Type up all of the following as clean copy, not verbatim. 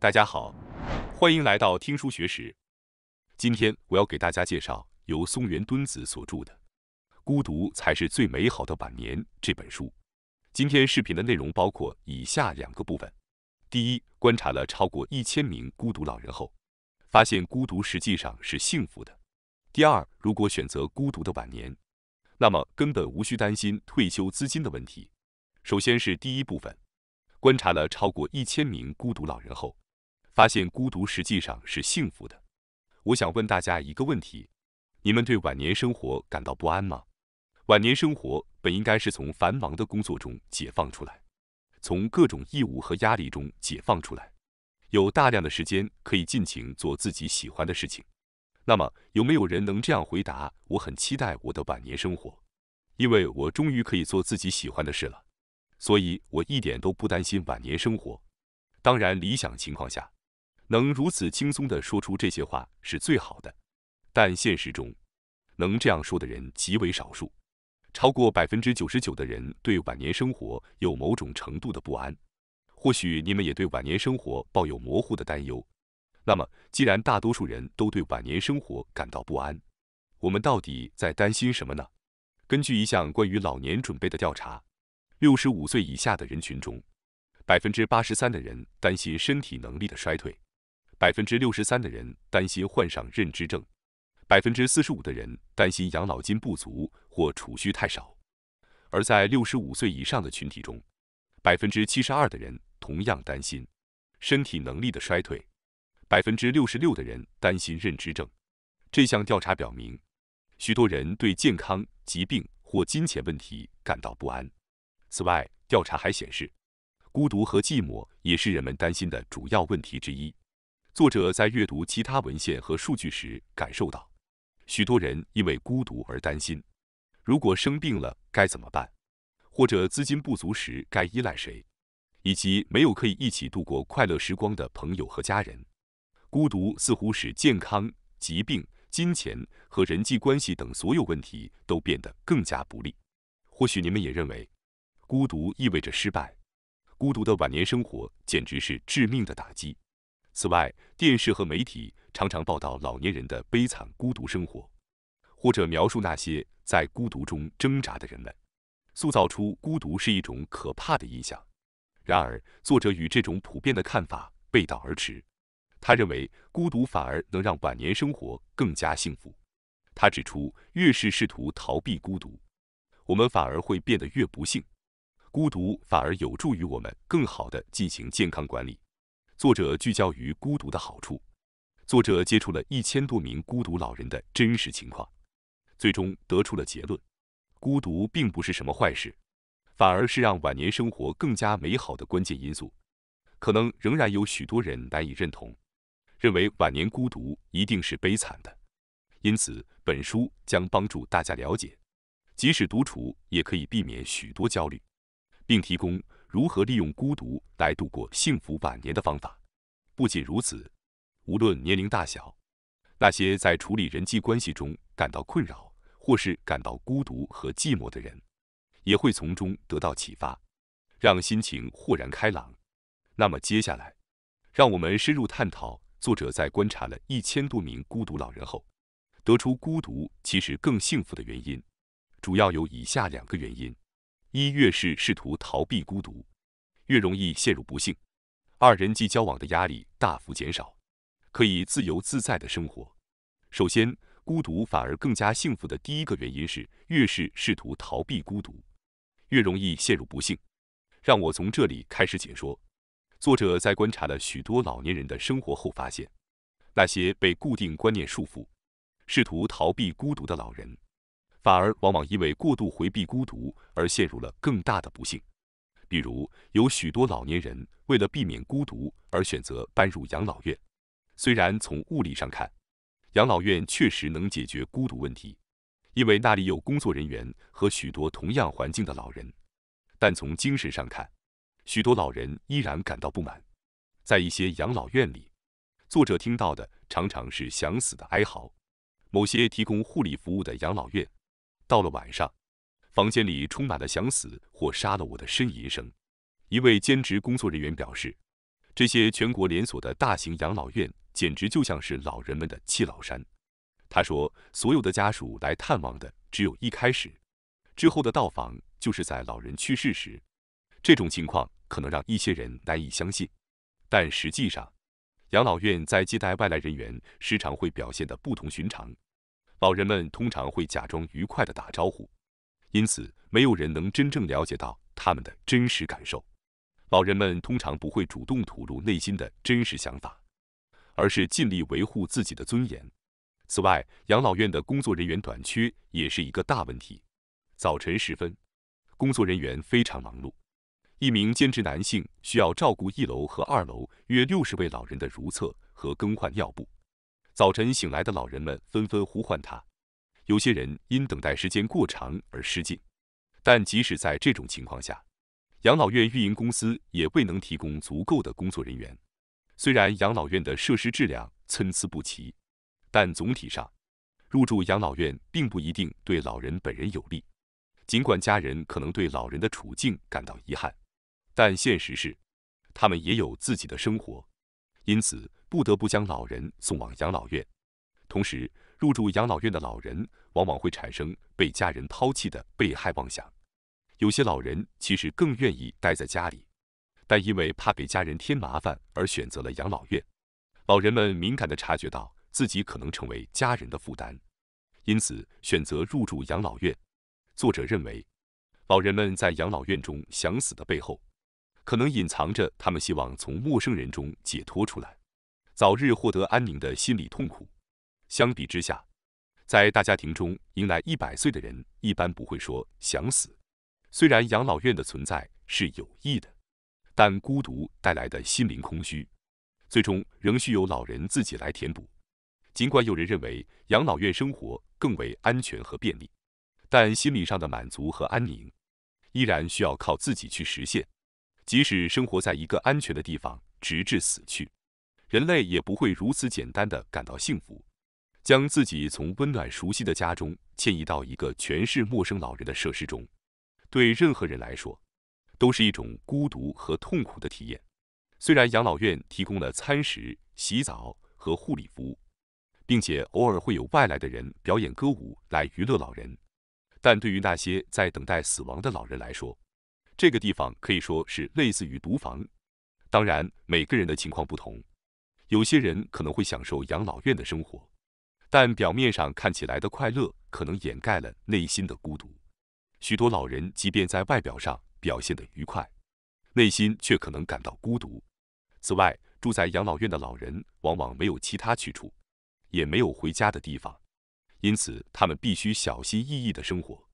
大家好，欢迎来到听书学史。今天我要给大家介绍由松原敦子所著的《孤独才是最美好的晚年》这本书。今天视频的内容包括以下2个部分：第一，观察了超过1000名孤独老人后，发现孤独实际上是幸福的；第二，如果选择孤独的晚年，那么根本无需担心退休资金的问题。首先是第一部分，观察了超过1000名孤独老人后，发现孤独实际上是幸福的。我想问大家一个问题：你们对晚年生活感到不安吗？晚年生活本应该是从繁忙的工作中解放出来，从各种义务和压力中解放出来，有大量的时间可以尽情做自己喜欢的事情。那么，有没有人能这样回答：我很期待我的晚年生活，因为我终于可以做自己喜欢的事了，所以我一点都不担心晚年生活。当然，理想情况下，能如此轻松地说出这些话是最好的，但现实中，能这样说的人极为少数。超过99%的人对晚年生活有某种程度的不安。或许你们也对晚年生活抱有模糊的担忧。那么，既然大多数人都对晚年生活感到不安，我们到底在担心什么呢？根据一项关于老年准备的调查，65岁以下的人群中，83%的人担心身体能力的衰退，63%的人担心患上认知症，45%的人担心养老金不足或储蓄太少。而在65岁以上的群体中，72%的人同样担心身体能力的衰退，66%的人担心认知症。这项调查表明，许多人对健康、疾病或金钱问题感到不安。此外，调查还显示，孤独和寂寞也是人们担心的主要问题之一。作者在阅读其他文献和数据时感受到，许多人因为孤独而担心，如果生病了该怎么办，或者资金不足时该依赖谁，以及没有可以一起度过快乐时光的朋友和家人。孤独似乎使健康、疾病、金钱和人际关系等所有问题都变得更加不利。或许你们也认为，孤独意味着失败。孤独的晚年生活简直是致命的打击。此外，电视和媒体常常报道老年人的悲惨孤独生活，或者描述那些在孤独中挣扎的人们，塑造出孤独是一种可怕的印象。然而，作者与这种普遍的看法背道而驰。他认为，孤独反而能让晚年生活更加幸福。他指出，越是试图逃避孤独，我们反而会变得越不幸。孤独反而有助于我们更好地进行健康管理。作者聚焦于孤独的好处。作者接触了1000多名孤独老人的真实情况，最终得出了结论：孤独并不是什么坏事，反而是让晚年生活更加美好的关键因素。可能仍然有许多人难以认同，认为晚年孤独一定是悲惨的。因此，本书将帮助大家了解，即使独处也可以避免许多焦虑，并提供如何利用孤独来度过幸福晚年的方法。不仅如此，无论年龄大小，那些在处理人际关系中感到困扰或是感到孤独和寂寞的人，也会从中得到启发，让心情豁然开朗。那么接下来，让我们深入探讨作者在观察了1000多名孤独老人后，得出孤独其实更幸福的原因。主要有以下2个原因：一，越是试图逃避孤独，越容易陷入不幸；二，人际交往的压力大幅减少，可以自由自在地生活。首先，孤独反而更加幸福的第一个原因是，越是试图逃避孤独，越容易陷入不幸。让我从这里开始解说。作者在观察了许多老年人的生活后发现，那些被固定观念束缚，试图逃避孤独的老人，反而往往因为过度回避孤独而陷入了更大的不幸。比如，有许多老年人为了避免孤独而选择搬入养老院。虽然从物理上看，养老院确实能解决孤独问题，因为那里有工作人员和许多同样环境的老人，但从精神上看，许多老人依然感到不满。在一些养老院里，作者听到的常常是想死的哀嚎。某些提供护理服务的养老院，到了晚上，房间里充满了想死或杀了我的呻吟声。一位兼职工作人员表示，这些全国连锁的大型养老院简直就像是老人们的七老山。他说，所有的家属来探望的只有一开始，之后的到访就是在老人去世时。这种情况可能让一些人难以相信，但实际上，养老院在接待外来人员时常会表现得不同寻常。老人们通常会假装愉快地打招呼，因此没有人能真正了解到他们的真实感受。老人们通常不会主动吐露内心的真实想法，而是尽力维护自己的尊严。此外，养老院的工作人员短缺也是一个大问题。早晨时分，工作人员非常忙碌。一名兼职男性需要照顾1楼和2楼约60位老人的如厕和更换尿布。早晨醒来的老人们纷纷呼唤他，有些人因等待时间过长而失禁。但即使在这种情况下，养老院运营公司也未能提供足够的工作人员。虽然养老院的设施质量参差不齐，但总体上，入住养老院并不一定对老人本人有利。尽管家人可能对老人的处境感到遗憾，但现实是，他们也有自己的生活，因此不得不将老人送往养老院。同时，入住养老院的老人往往会产生被家人抛弃的被害妄想。有些老人其实更愿意待在家里，但因为怕给家人添麻烦而选择了养老院。老人们敏感地察觉到自己可能成为家人的负担，因此选择入住养老院。作者认为，老人们在养老院中想死的背后，可能隐藏着他们希望从陌生人中解脱出来，早日获得安宁的心理痛苦。相比之下，在大家庭中迎来100岁的人一般不会说想死。虽然养老院的存在是有益的，但孤独带来的心灵空虚，最终仍需由老人自己来填补。尽管有人认为养老院生活更为安全和便利，但心理上的满足和安宁，依然需要靠自己去实现。即使生活在一个安全的地方，直至死去，人类也不会如此简单地感到幸福。将自己从温暖熟悉的家中迁移到一个全是陌生老人的设施中，对任何人来说，都是一种孤独和痛苦的体验。虽然养老院提供了餐食、洗澡和护理服务，并且偶尔会有外来的人表演歌舞来娱乐老人，但对于那些在等待死亡的老人来说，这个地方可以说是类似于毒房。当然，每个人的情况不同，有些人可能会享受养老院的生活，但表面上看起来的快乐可能掩盖了内心的孤独。许多老人即便在外表上表现得愉快，内心却可能感到孤独。此外，住在养老院的老人往往没有其他去处，也没有回家的地方，因此他们必须小心翼翼地生活，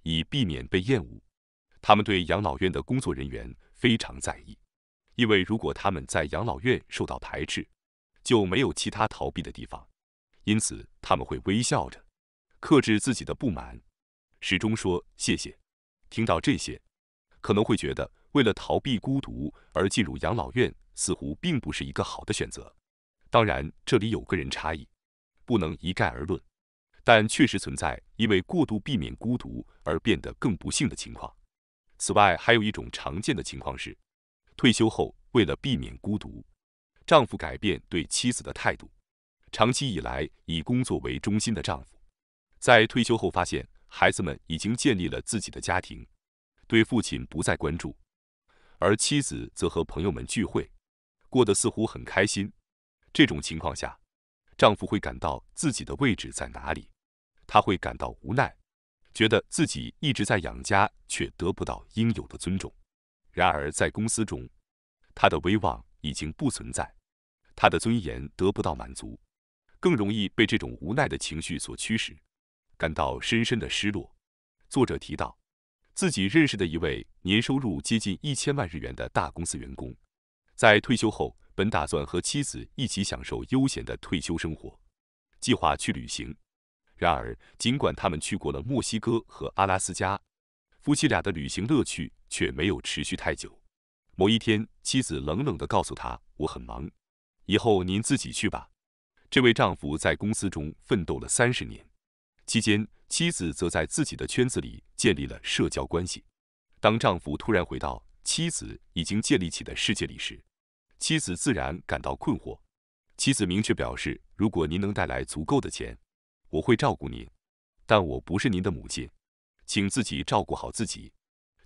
以避免被厌恶。他们对养老院的工作人员非常在意，因为如果他们在养老院受到排斥，就没有其他逃避的地方。因此，他们会微笑着克制自己的不满，始终说谢谢。听到这些，可能会觉得为了逃避孤独而进入养老院似乎并不是一个好的选择。当然，这里有个人差异，不能一概而论，但确实存在因为过度避免孤独而变得更不幸的情况。此外，还有一种常见的情况是，退休后为了避免孤独，丈夫改变对妻子的态度。长期以来以工作为中心的丈夫，在退休后发现孩子们已经建立了自己的家庭，对父亲不再关注，而妻子则和朋友们聚会，过得似乎很开心。这种情况下，丈夫会感到自己的位置在哪里，他会感到无奈，觉得自己一直在养家，却得不到应有的尊重。然而在公司中，他的威望已经不存在，他的尊严得不到满足，更容易被这种无奈的情绪所驱使，感到深深的失落。作者提到，自己认识的一位年收入接近1000万日元的大公司员工，在退休后本打算和妻子一起享受悠闲的退休生活，计划去旅行。然而，尽管他们去过了墨西哥和阿拉斯加，夫妻俩的旅行乐趣却没有持续太久。某一天，妻子冷冷地告诉他：“我很忙，以后您自己去吧。”这位丈夫在公司中奋斗了30年，期间妻子则在自己的圈子里建立了社交关系。当丈夫突然回到妻子已经建立起的世界里时，妻子自然感到困惑。妻子明确表示，如果您能带来足够的钱，我会照顾您，但我不是您的母亲，请自己照顾好自己。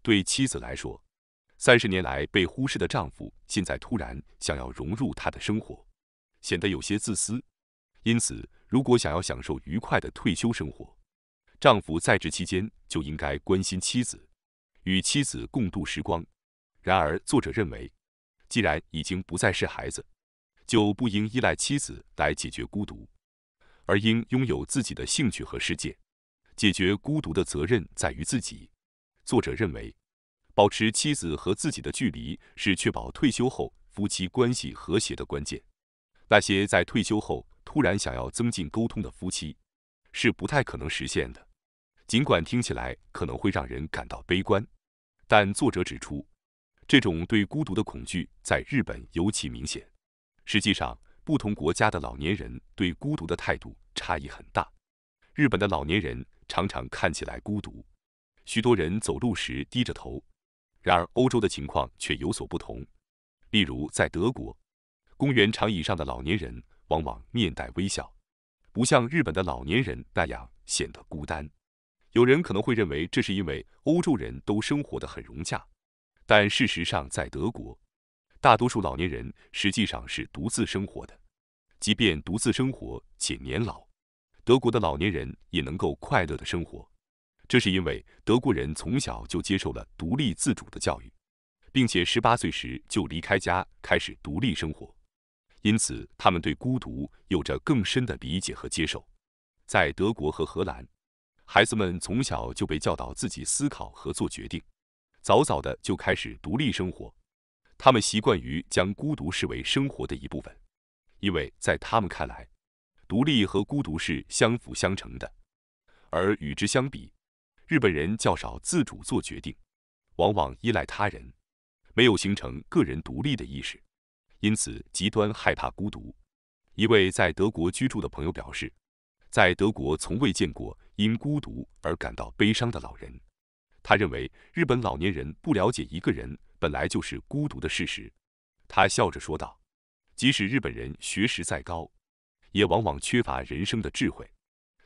对妻子来说，30年来被忽视的丈夫，现在突然想要融入她的生活，显得有些自私。因此，如果想要享受愉快的退休生活，丈夫在职期间就应该关心妻子，与妻子共度时光。然而，作者认为，既然已经不再是孩子，就不应依赖妻子来解决孤独，而应拥有自己的兴趣和世界。解决孤独的责任在于自己。作者认为，保持妻子和自己的距离是确保退休后夫妻关系和谐的关键。那些在退休后突然想要增进沟通的夫妻，是不太可能实现的。尽管听起来可能会让人感到悲观，但作者指出，这种对孤独的恐惧在日本尤其明显。实际上，不同国家的老年人对孤独的态度差异很大。日本的老年人常常看起来孤独，许多人走路时低着头。然而，欧洲的情况却有所不同。例如，在德国，公园长椅上的老年人往往面带微笑，不像日本的老年人那样显得孤单。有人可能会认为这是因为欧洲人都生活得很融洽，但事实上，在德国，大多数老年人实际上是独自生活的。即便独自生活且年老，德国的老年人也能够快乐地生活。这是因为德国人从小就接受了独立自主的教育，并且18岁时就离开家开始独立生活，因此他们对孤独有着更深的理解和接受。在德国和荷兰，孩子们从小就被教导自己思考和做决定，早早的就开始独立生活。他们习惯于将孤独视为生活的一部分，因为在他们看来，独立和孤独是相辅相成的。而与之相比，日本人较少自主做决定，往往依赖他人，没有形成个人独立的意识，因此极端害怕孤独。一位在德国居住的朋友表示，在德国从未见过因孤独而感到悲伤的老人。他认为日本老年人不了解一个人本来就是孤独的事实。他笑着说道，即使日本人学识再高，也往往缺乏人生的智慧。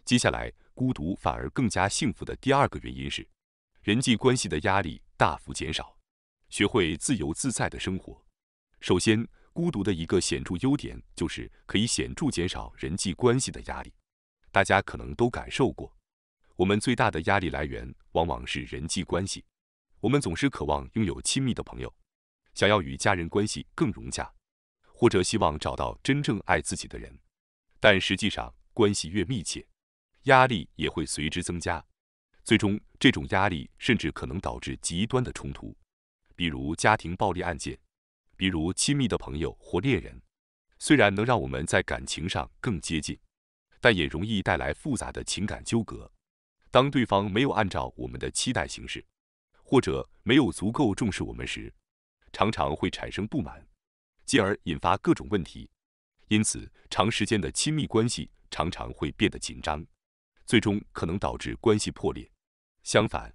接下来，孤独反而更加幸福的第二个原因是，人际关系的压力大幅减少，学会自由自在的生活。首先，孤独的一个显著优点就是可以显著减少人际关系的压力。大家可能都感受过，我们最大的压力来源往往是人际关系。我们总是渴望拥有亲密的朋友，想要与家人关系更融洽，或者希望找到真正爱自己的人。但实际上，关系越密切，压力也会随之增加。最终，这种压力甚至可能导致极端的冲突，比如家庭暴力案件，比如亲密的朋友或恋人。虽然能让我们在感情上更接近，但也容易带来复杂的情感纠葛。当对方没有按照我们的期待行事，或者没有足够重视我们时，常常会产生不满，进而引发各种问题。因此，长时间的亲密关系常常会变得紧张，最终可能导致关系破裂。相反，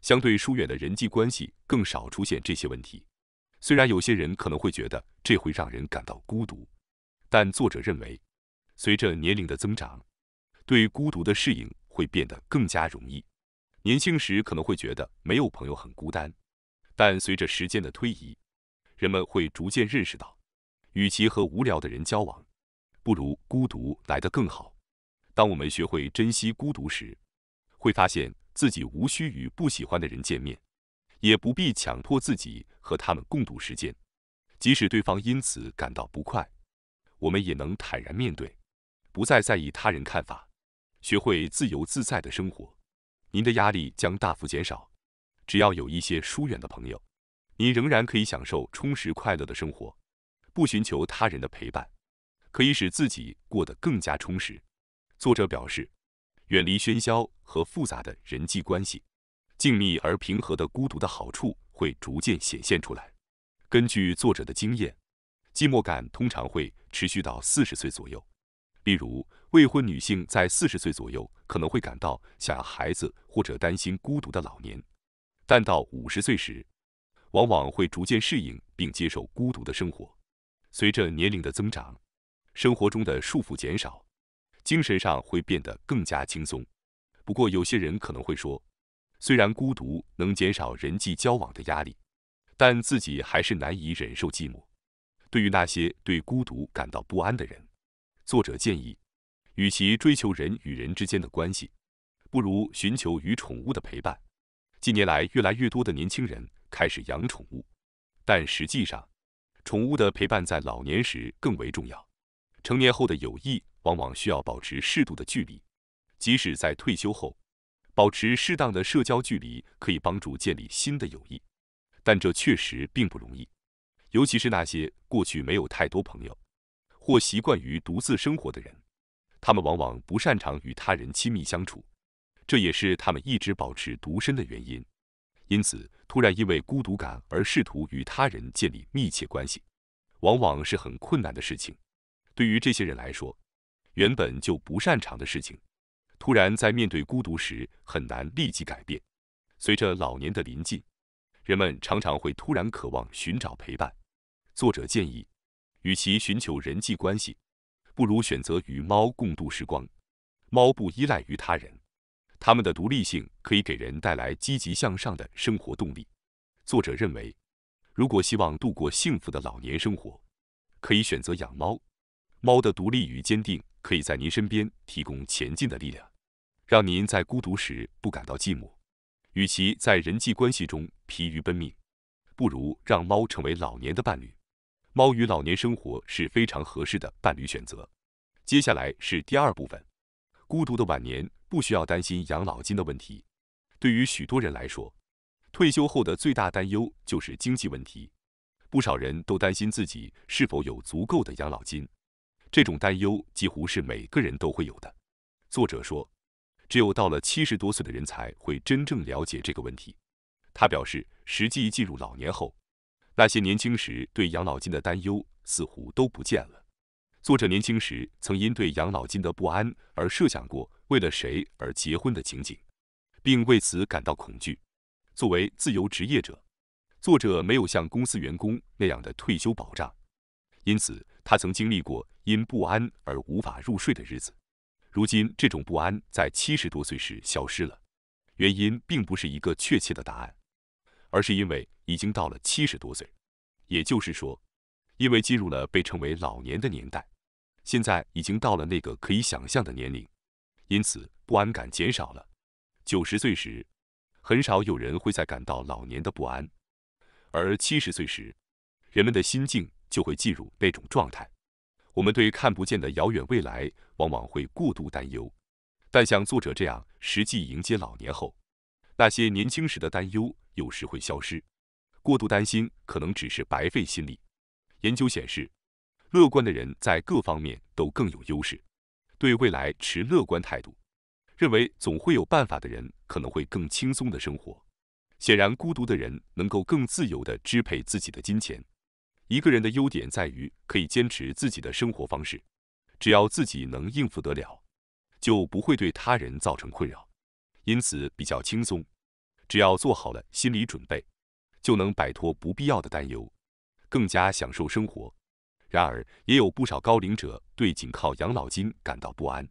相对疏远的人际关系更少出现这些问题。虽然有些人可能会觉得这会让人感到孤独，但作者认为，随着年龄的增长，对孤独的适应会变得更加容易。年轻时可能会觉得没有朋友很孤单，但随着时间的推移，人们会逐渐认识到，与其和无聊的人交往，不如孤独来得更好。当我们学会珍惜孤独时，会发现自己无需与不喜欢的人见面，也不必强迫自己和他们共度时间。即使对方因此感到不快，我们也能坦然面对，不再在意他人看法，学会自由自在的生活。您的压力将大幅减少。只要有一些疏远的朋友，您仍然可以享受充实快乐的生活。不寻求他人的陪伴，可以使自己过得更加充实。作者表示，远离喧嚣和复杂的人际关系，静谧而平和的孤独的好处会逐渐显现出来。根据作者的经验，寂寞感通常会持续到40岁左右。例如，未婚女性在40岁左右可能会感到想要孩子或者担心孤独的老年，但到50岁时，往往会逐渐适应并接受孤独的生活。随着年龄的增长，生活中的束缚减少，精神上会变得更加轻松。不过，有些人可能会说，虽然孤独能减少人际交往的压力，但自己还是难以忍受寂寞。对于那些对孤独感到不安的人，作者建议，与其追求人与人之间的关系，不如寻求与宠物的陪伴。近年来，越来越多的年轻人开始养宠物，但实际上，宠物的陪伴在老年时更为重要。成年后的友谊往往需要保持适度的距离，即使在退休后，保持适当的社交距离可以帮助建立新的友谊，但这确实并不容易。尤其是那些过去没有太多朋友，或习惯于独自生活的人，他们往往不擅长与他人亲密相处，这也是他们一直保持独身的原因。因此，突然因为孤独感而试图与他人建立密切关系，往往是很困难的事情。对于这些人来说，原本就不擅长的事情，突然在面对孤独时很难立即改变。随着老年的临近，人们常常会突然渴望寻找陪伴。作者建议，与其寻求人际关系，不如选择与猫共度时光。猫不依赖于他人，它们的独立性可以给人带来积极向上的生活动力。作者认为，如果希望度过幸福的老年生活，可以选择养猫。猫的独立与坚定可以在您身边提供前进的力量，让您在孤独时不感到寂寞。与其在人际关系中疲于奔命，不如让猫成为老年的伴侣。猫与老年生活是非常合适的伴侣选择。接下来是第二部分，孤独的晚年不需要担心养老金的问题。对于许多人来说，退休后的最大担忧就是经济问题。不少人都担心自己是否有足够的养老金，这种担忧几乎是每个人都会有的。作者说，只有到了70多岁的人才会真正了解这个问题。他表示，实际进入老年后，那些年轻时对养老金的担忧似乎都不见了。作者年轻时曾因对养老金的不安而设想过为了谁而结婚的情景，并为此感到恐惧。作为自由职业者，作者没有像公司员工那样的退休保障，因此他曾经历过因不安而无法入睡的日子。如今，这种不安在70多岁时消失了，原因并不是一个确切的答案，而是因为已经到了70多岁，也就是说，因为进入了被称为老年的年代，现在已经到了那个可以想象的年龄，因此不安感减少了。90岁时，很少有人会再感到老年的不安，而70岁时，人们的心境就会进入那种状态。我们对看不见的遥远未来往往会过度担忧，但像作者这样实际迎接老年后，那些年轻时的担忧有时会消失。过度担心可能只是白费心力。研究显示，乐观的人在各方面都更有优势。对未来持乐观态度，认为总会有办法的人可能会更轻松的生活。显然，孤独的人能够更自由地支配自己的金钱。一个人的优点在于可以坚持自己的生活方式，只要自己能应付得了，就不会对他人造成困扰，因此比较轻松。只要做好了心理准备，就能摆脱不必要的担忧，更加享受生活。然而，也有不少高龄者对仅靠养老金感到不安。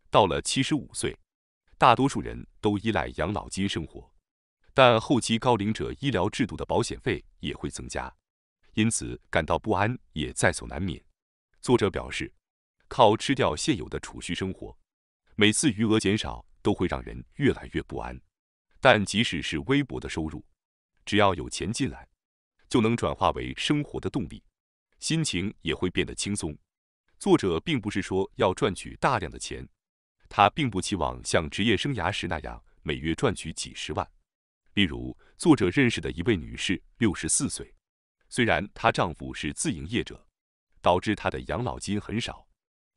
到了75岁，大多数人都依赖养老金生活，但后期高龄者医疗制度的保险费也会增加，因此感到不安也在所难免。作者表示，靠吃掉现有的储蓄生活，每次余额减少都会让人越来越不安。但即使是微薄的收入，只要有钱进来，就能转化为生活的动力，心情也会变得轻松。作者并不是说要赚取大量的钱，他并不期望像职业生涯时那样每月赚取几十万。例如，作者认识的一位女士，64岁，虽然她丈夫是自营业者，导致她的养老金很少，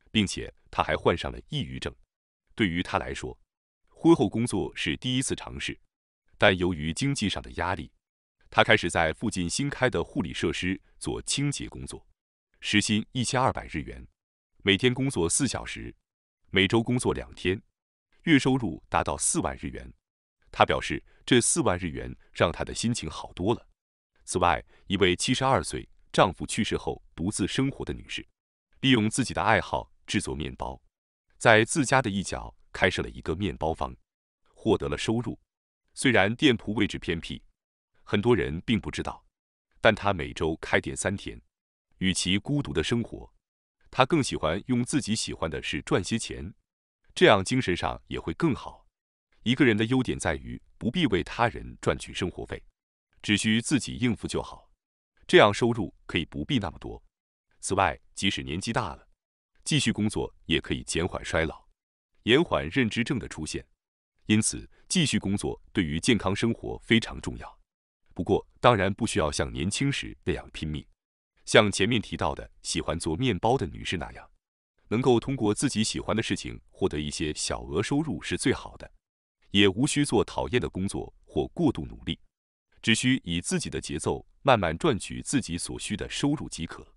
并且她还患上了抑郁症。对于她来说，婚后工作是第一次尝试，但由于经济上的压力，她开始在附近新开的护理设施做清洁工作，时薪1200日元，每天工作4小时，每周工作2天，月收入达到4万日元。她表示，这4万日元让她的心情好多了。此外，一位72岁、丈夫去世后独自生活的女士，利用自己的爱好制作面包，在自家的一角开设了一个面包坊，获得了收入。虽然店铺位置偏僻，很多人并不知道，但她每周开店3天。与其孤独的生活，她更喜欢用自己喜欢的事赚些钱，这样精神上也会更好。一个人的优点在于不必为他人赚取生活费，只需自己应付就好，这样收入可以不必那么多。此外，即使年纪大了，继续工作也可以减缓衰老，延缓认知症的出现。因此，继续工作对于健康生活非常重要。不过，当然不需要像年轻时那样拼命。像前面提到的喜欢做面包的女士那样，能够通过自己喜欢的事情获得一些小额收入是最好的，也无需做讨厌的工作或过度努力，只需以自己的节奏慢慢赚取自己所需的收入即可。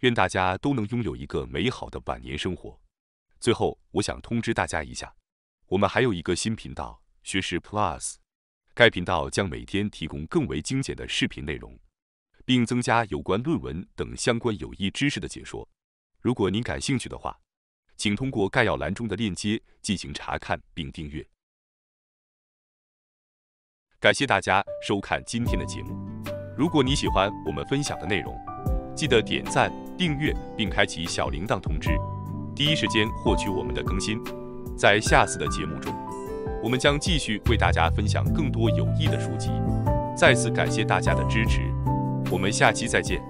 愿大家都能拥有一个美好的晚年生活。最后，我想通知大家一下，我们还有一个新频道学识 Plus， 该频道将每天提供更为精简的视频内容，并增加有关论文等相关有益知识的解说。如果您感兴趣的话，请通过概要栏中的链接进行查看并订阅。感谢大家收看今天的节目。如果你喜欢我们分享的内容，记得点赞、订阅并开启小铃铛通知，第一时间获取我们的更新。在下次的节目中，我们将继续为大家分享更多有益的书籍。再次感谢大家的支持，我们下期再见。